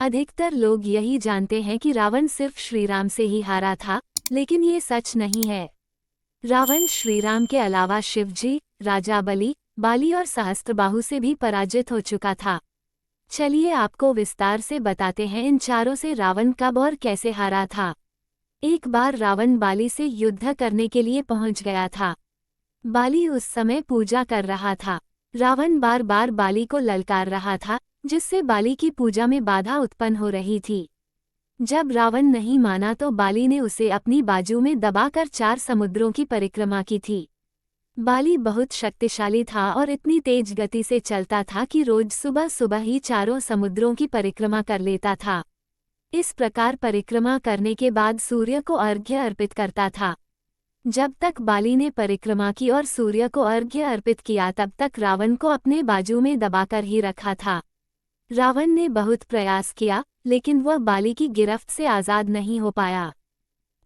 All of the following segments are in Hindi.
अधिकतर लोग यही जानते हैं कि रावण सिर्फ श्रीराम से ही हारा था, लेकिन ये सच नहीं है। रावण श्रीराम के अलावा शिवजी, राजा बलि, बाली और सहस्त्रबाहु से भी पराजित हो चुका था। चलिए आपको विस्तार से बताते हैं इन चारों से रावण कब और कैसे हारा था। एक बार रावण बाली से युद्ध करने के लिए पहुंच गया था। बाली उस समय पूजा कर रहा था। रावण बार बार बाली को ललकार रहा था, जिससे बाली की पूजा में बाधा उत्पन्न हो रही थी। जब रावण नहीं माना तो बाली ने उसे अपनी बाजू में दबाकर 4 समुद्रों की परिक्रमा की थी। बाली बहुत शक्तिशाली था और इतनी तेज गति से चलता था कि रोज सुबह सुबह ही चारों समुद्रों की परिक्रमा कर लेता था। इस प्रकार परिक्रमा करने के बाद सूर्य को अर्घ्य अर्पित करता था। जब तक बाली ने परिक्रमा की और सूर्य को अर्घ्य अर्पित किया तब तक रावण को अपने बाजू में दबाकर ही रखा था। रावण ने बहुत प्रयास किया, लेकिन वह बाली की गिरफ्त से आज़ाद नहीं हो पाया।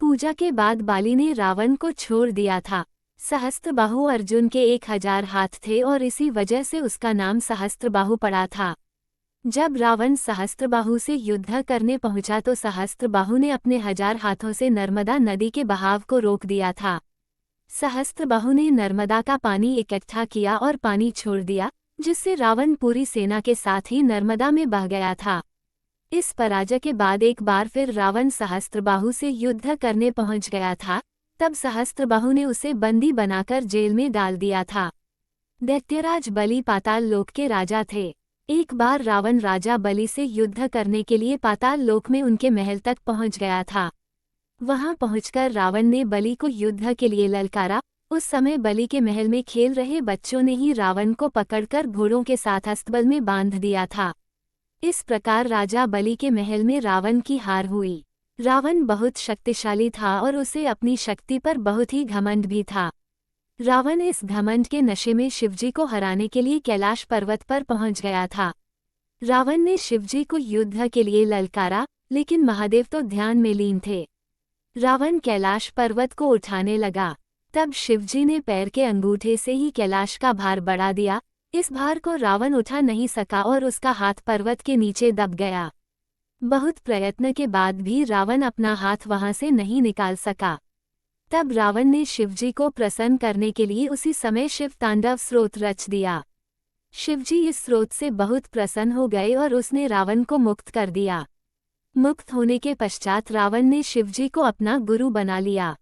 पूजा के बाद बाली ने रावण को छोड़ दिया था। सहस्त्रबाहु अर्जुन के 1000 हाथ थे और इसी वजह से उसका नाम सहस्त्रबाहु पड़ा था। जब रावण सहस्त्रबाहु से युद्ध करने पहुंचा तो सहस्त्रबाहु ने अपने 1000 हाथों से नर्मदा नदी के बहाव को रोक दिया था। सहस्त्रबाहु ने नर्मदा का पानी इकट्ठा किया और पानी छोड़ दिया, जिससे रावण पूरी सेना के साथ ही नर्मदा में बह गया था। इस पराजय के बाद एक बार फिर रावण सहस्त्रबाहु से युद्ध करने पहुंच गया था। तब सहस्त्रबाहु ने उसे बंदी बनाकर जेल में डाल दिया था। दैत्यराज बलि पाताल लोक के राजा थे। एक बार रावण राजा बलि से युद्ध करने के लिए पाताल लोक में उनके महल तक पहुंच गया था। वहां पहुंचकर रावण ने बलि को युद्ध के लिए ललकारा। उस समय बलि के महल में खेल रहे बच्चों ने ही रावण को पकड़कर घोड़ों के साथ अस्तबल में बांध दिया था। इस प्रकार राजा बलि के महल में रावण की हार हुई। रावण बहुत शक्तिशाली था और उसे अपनी शक्ति पर बहुत ही घमंड भी था। रावण इस घमंड के नशे में शिवजी को हराने के लिए कैलाश पर्वत पर पहुंच गया था। रावण ने शिवजी को युद्ध के लिए ललकारा, लेकिन महादेव तो ध्यान में लीन थे। रावण कैलाश पर्वत को उठाने लगा। तब शिवजी ने पैर के अंगूठे से ही कैलाश का भार बढ़ा दिया। इस भार को रावण उठा नहीं सका और उसका हाथ पर्वत के नीचे दब गया। बहुत प्रयत्न के बाद भी रावण अपना हाथ वहां से नहीं निकाल सका। तब रावण ने शिवजी को प्रसन्न करने के लिए उसी समय शिव तांडव स्रोत रच दिया। शिवजी इस स्रोत से बहुत प्रसन्न हो गए और उसने रावण को मुक्त कर दिया। मुक्त होने के पश्चात रावण ने शिवजी को अपना गुरु बना लिया।